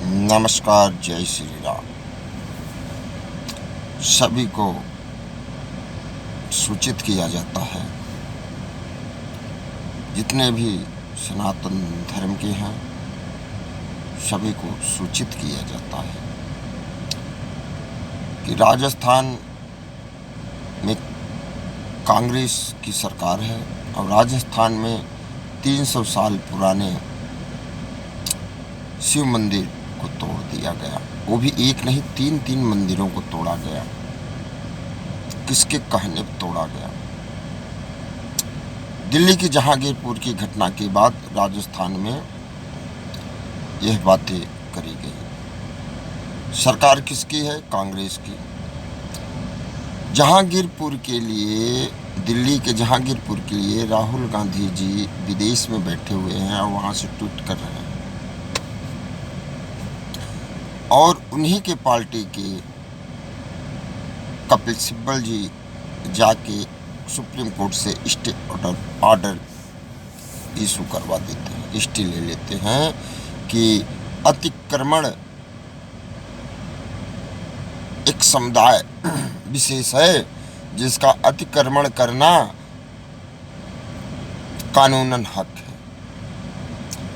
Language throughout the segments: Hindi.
नमस्कार, जय श्री राम। सभी को सूचित किया जाता है, जितने भी सनातन धर्म के हैं सभी को सूचित किया जाता है कि राजस्थान में कांग्रेस की सरकार है और राजस्थान में 300 साल पुराने शिव मंदिर को तोड़ दिया गया। वो भी एक नहीं, तीन मंदिरों को तोड़ा गया। किसके कहने पर तोड़ा गया? दिल्ली की जहांगीरपुर की घटना के बाद राजस्थान में यह बातें करी गई। सरकार किसकी है? कांग्रेस की। जहांगीरपुर के लिए, दिल्ली के जहांगीरपुर के लिए राहुल गांधी जी विदेश में बैठे हुए हैं और वहां से ट्वीट कर रहे हैं और उन्हीं के पार्टी के कपिल सिब्बल जी जाके सुप्रीम कोर्ट से स्टे ऑर्डर इशू करवा देते हैं, स्टे ले लेते हैं कि अतिक्रमण एक समुदाय विशेष है जिसका अतिक्रमण करना कानूनन हक है,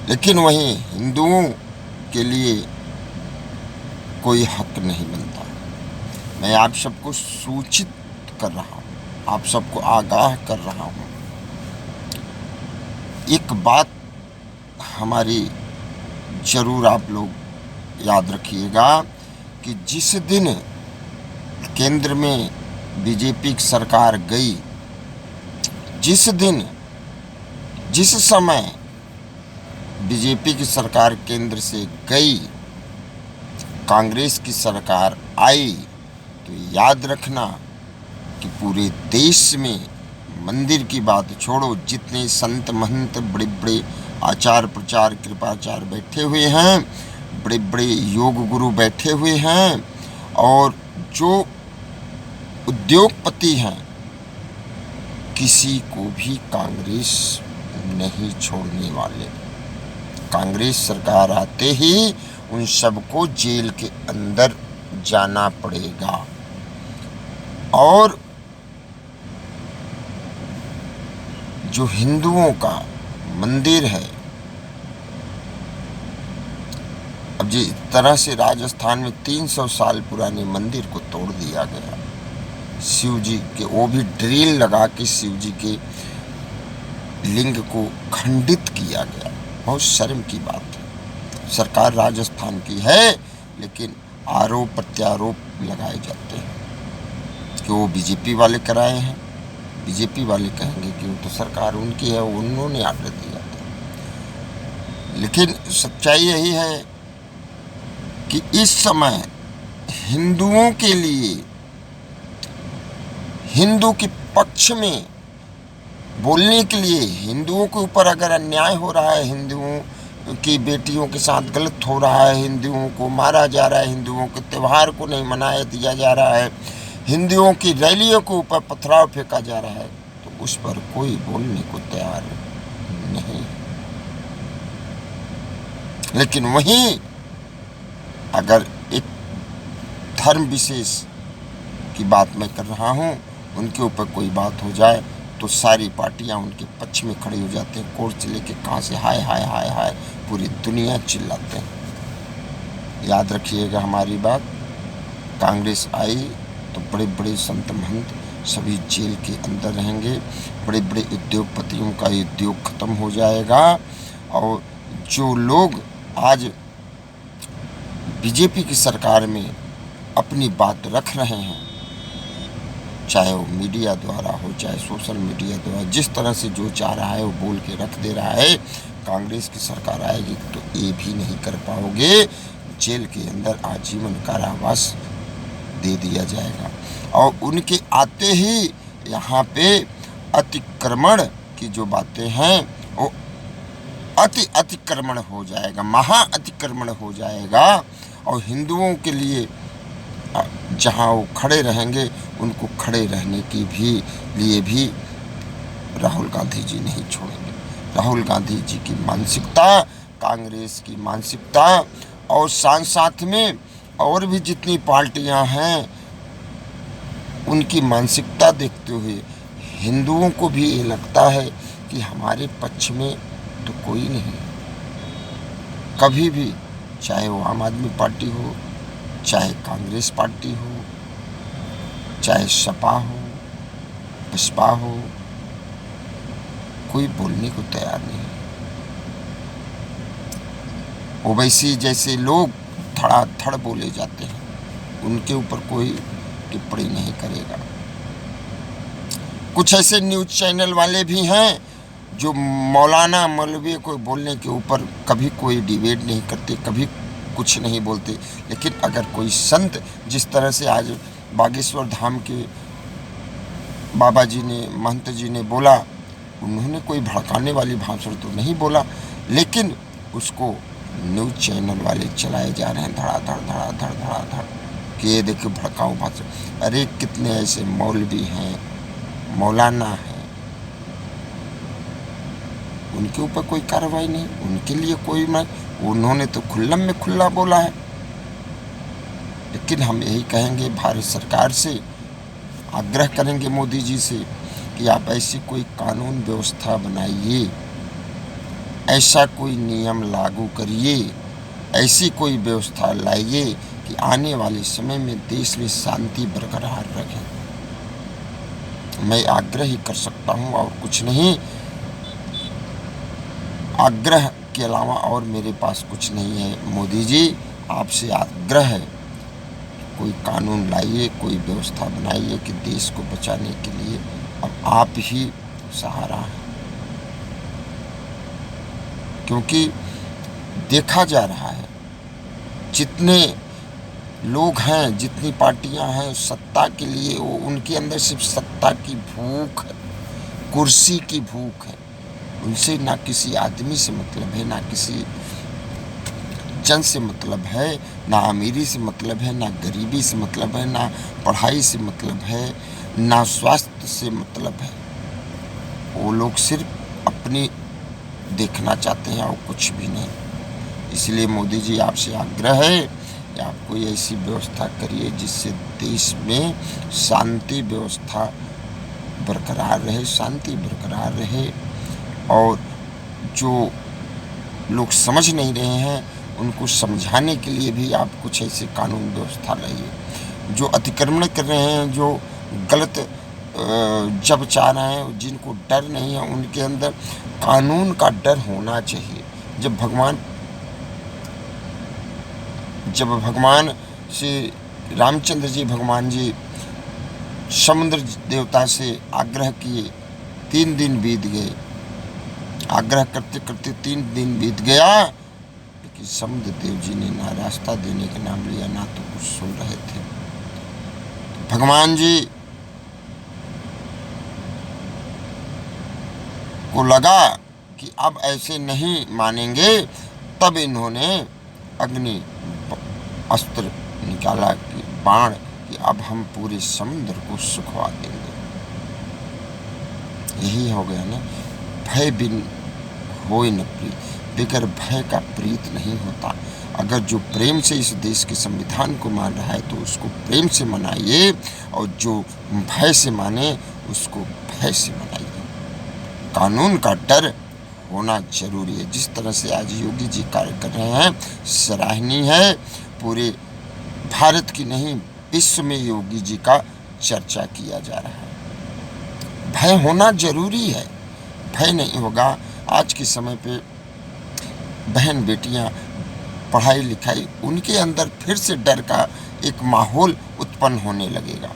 लेकिन वहीं हिंदुओं के लिए कोई हक नहीं बनता। मैं आप सबको सूचित कर रहा हूँ, आप सबको आगाह कर रहा हूँ। एक बात हमारी जरूर आप लोग याद रखिएगा कि जिस दिन केंद्र में बीजेपी की सरकार गई, जिस समय बीजेपी की सरकार केंद्र से गई, कांग्रेस की सरकार आई, तो याद रखना कि पूरे देश में मंदिर की बात छोड़ो, जितने संत महंत बड़े बड़े आचार प्रचार कृपाचार बैठे हुए हैं, बड़े बड़े योग गुरु बैठे हुए हैं और जो उद्योगपति हैं, किसी को भी कांग्रेस नहीं छोड़ने वाले। कांग्रेस सरकार आते ही उन सबको जेल के अंदर जाना पड़ेगा। और जो हिंदुओं का मंदिर है, अब जिस तरह से राजस्थान में 300 साल पुराने मंदिर को तोड़ दिया गया, शिव जी के, वो भी ड्रिल लगा के शिव जी के लिंग को खंडित किया गया। बहुत शर्म की बात है। सरकार राजस्थान की है, लेकिन आरोप प्रत्यारोप लगाए जाते हैं कि वो बीजेपी वाले कराए हैं। बीजेपी वाले कहेंगे कि वो तो सरकार उनकी है, उन्होंने आर्डर दिया था। लेकिन सच्चाई यही है कि इस समय हिंदुओं के लिए, हिंदू के पक्ष में बोलने के लिए, हिंदुओं के ऊपर अगर अन्याय हो रहा है, हिंदुओं की बेटियों के साथ गलत हो रहा है, हिंदुओं को मारा जा रहा है, हिंदुओं के त्यौहार को नहीं मनाया दिया जा रहा है, हिंदुओं की रैलियों के ऊपर पथराव फेंका जा रहा है, तो उस पर कोई बोलने को तैयार नहीं। लेकिन वहीं अगर एक धर्म विशेष की बात मैं कर रहा हूँ, उनके ऊपर कोई बात हो जाए तो सारी पार्टियां उनके पक्ष में खड़ी हो जाते हैं। कोर्ट से लेके कहाँ से हाय हाय हाय हाय पूरी दुनिया चिल्लाते हैं। याद रखिएगा हमारी बात। कांग्रेस आई तो बड़े बड़े संत महंत सभी जेल के अंदर रहेंगे, बड़े बड़े उद्योगपतियों का उद्योग खत्म हो जाएगा और जो लोग आज बीजेपी की सरकार में अपनी बात रख रहे हैं, चाहे वो मीडिया द्वारा हो, चाहे सोशल मीडिया द्वारा, जिस तरह से जो चाह रहा है वो बोल के रख दे रहा है, कांग्रेस की सरकार आएगी तो ये भी नहीं कर पाओगे। जेल के अंदर आजीवन कारावास दे दिया जाएगा और उनके आते ही यहाँ पे अतिक्रमण की जो बातें हैं वो अतिक्रमण हो जाएगा, महा अतिक्रमण हो जाएगा और हिंदुओं के लिए जहाँ वो खड़े रहेंगे, उनको खड़े रहने की लिए भी राहुल गांधी जी नहीं छोड़ेंगे। राहुल गांधी जी की मानसिकता, कांग्रेस की मानसिकता और साथ में और भी जितनी पार्टियां हैं उनकी मानसिकता देखते हुए हिंदुओं को भी ये लगता है कि हमारे पक्ष में तो कोई नहीं। कभी भी, चाहे वो आम आदमी पार्टी हो, चाहे कांग्रेस पार्टी हो, चाहे सपा हो, बसपा हो, कोई बोलने को तैयार नहीं। ओवैसी जैसे लोग धड़ाधड़ बोले जाते हैं, उनके ऊपर कोई टिप्पणी नहीं करेगा। कुछ ऐसे न्यूज़ चैनल वाले भी हैं जो मौलाना मौलवी को बोलने के ऊपर कभी कोई डिबेट नहीं करते, कभी कुछ नहीं बोलते। लेकिन अगर कोई संत, जिस तरह से आज बागेश्वर धाम के बाबा जी ने, महंत जी ने बोला, उन्होंने कोई भड़काने वाली भाषण तो नहीं बोला, लेकिन उसको न्यूज़ चैनल वाले चलाए जा रहे हैं धड़ाधड़ कि ये देखिए भड़काऊ भाषण। अरे कितने ऐसे मौलवी हैं, मौलाना हैं, उनके ऊपर कोई कार्रवाई नहीं, उनके लिए कोई मैं, उन्होंने तो खुल्लम में खुल्ला बोला है। लेकिन हम यही कहेंगे, भारत सरकार से आग्रह करेंगे, मोदी जी से, कि आप ऐसी कोई कानून व्यवस्था बनाइए, ऐसा कोई नियम लागू करिए, ऐसी कोई व्यवस्था लाइए कि आने वाले समय में देश में शांति बरकरार रहे। मैं आग्रह ही कर सकता हूँ और कुछ नहीं। आग्रह के अलावा और मेरे पास कुछ नहीं है। मोदी जी, आपसे आग्रह है, कोई कानून लाइए, कोई व्यवस्था बनाइए कि देश को बचाने के लिए अब आप ही सहारा हैं। क्योंकि देखा जा रहा है, जितने लोग हैं, जितनी पार्टियां हैं, सत्ता के लिए, वो उनके अंदर सिर्फ सत्ता की भूख है, कुर्सी की भूख है। उनसे ना किसी आदमी से मतलब है, ना किसी जन से मतलब है, ना अमीरी से मतलब है, ना गरीबी से मतलब है, ना पढ़ाई से मतलब है, ना स्वास्थ्य से मतलब है। वो लोग सिर्फ अपनी देखना चाहते हैं और कुछ भी नहीं। इसलिए मोदी जी, आपसे आग्रह है कि आप कोई ऐसी व्यवस्था करिए जिससे देश में शांति व्यवस्था बरकरार रहे, शांति बरकरार रहे। और जो लोग समझ नहीं रहे हैं, उनको समझाने के लिए भी आप कुछ ऐसे कानून व्यवस्था लाइए। जो अतिक्रमण कर रहे हैं, जो गलत जब चाह रहे हैं, जिनको डर नहीं है, उनके अंदर कानून का डर होना चाहिए। जब भगवान श्री रामचंद्र जी, भगवान जी समुद्र देवता से आग्रह किए, 3 दिन बीत गए, आग्रह करते करते 3 दिन बीत गया, लेकिन समुद्र देव जी ने ना रास्ता देने का नाम लिया, ना तो कुछ सुन रहे थे। भगवान जी को लगा कि अब ऐसे नहीं मानेंगे, तब इन्होंने अग्नि अस्त्र निकाला, कि बाण, कि अब हम पूरे समुद्र को सुखवा देंगे। यही हो गया ना, भय बिन होय न प्रीत, बगैर भय का प्रीत नहीं होता। अगर जो प्रेम से इस देश के संविधान को मान रहा है तो उसको प्रेम से मनाइए, और जो भय से माने उसको भय से मनाइए। कानून का डर होना जरूरी है। जिस तरह से आज योगी जी कार्य कर रहे हैं, सराहनीय है। पूरे भारत की नहीं, विश्व में योगी जी का चर्चा किया जा रहा है। भय होना जरूरी है। भय नहीं होगा, आज के समय पे बहन बेटियां पढ़ाई लिखाई, उनके अंदर फिर से डर का एक माहौल उत्पन्न होने लगेगा।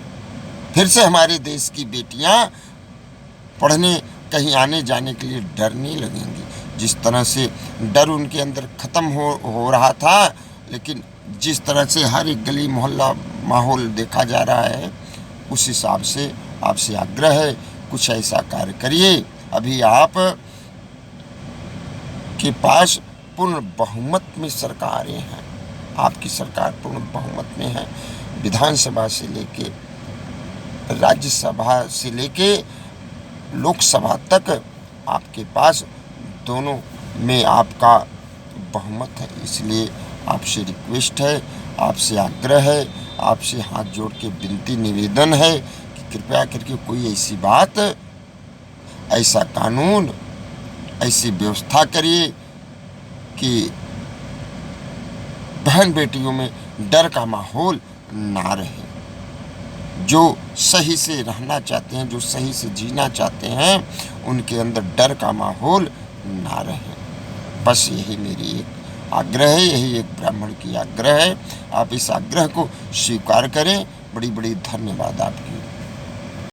फिर से हमारे देश की बेटियां पढ़ने, कहीं आने जाने के लिए डरने लगेंगी। जिस तरह से डर उनके अंदर ख़त्म हो रहा था, लेकिन जिस तरह से हर एक गली मोहल्ला माहौल देखा जा रहा है, उस हिसाब से आपसे आग्रह है, कुछ ऐसा कार्य करिए। अभी आप के पास पूर्ण बहुमत में सरकारें हैं, आपकी सरकार पूर्ण बहुमत में है। विधानसभा से लेके राज्यसभा से लेके लोकसभा तक आपके पास दोनों में आपका बहुमत है। इसलिए आपसे रिक्वेस्ट है, आपसे आग्रह है, आपसे हाथ जोड़ के विनती निवेदन है कि कृपया करके कोई ऐसी बात, ऐसा कानून, ऐसी व्यवस्था करिए कि बहन बेटियों में डर का माहौल ना रहे। जो सही से रहना चाहते हैं, जो सही से जीना चाहते हैं, उनके अंदर डर का माहौल ना रहे। बस यही मेरी एक आग्रह है, यही एक ब्राह्मण की आग्रह है। आप इस आग्रह को स्वीकार करें। बड़ी बड़ी धन्यवाद आपकी।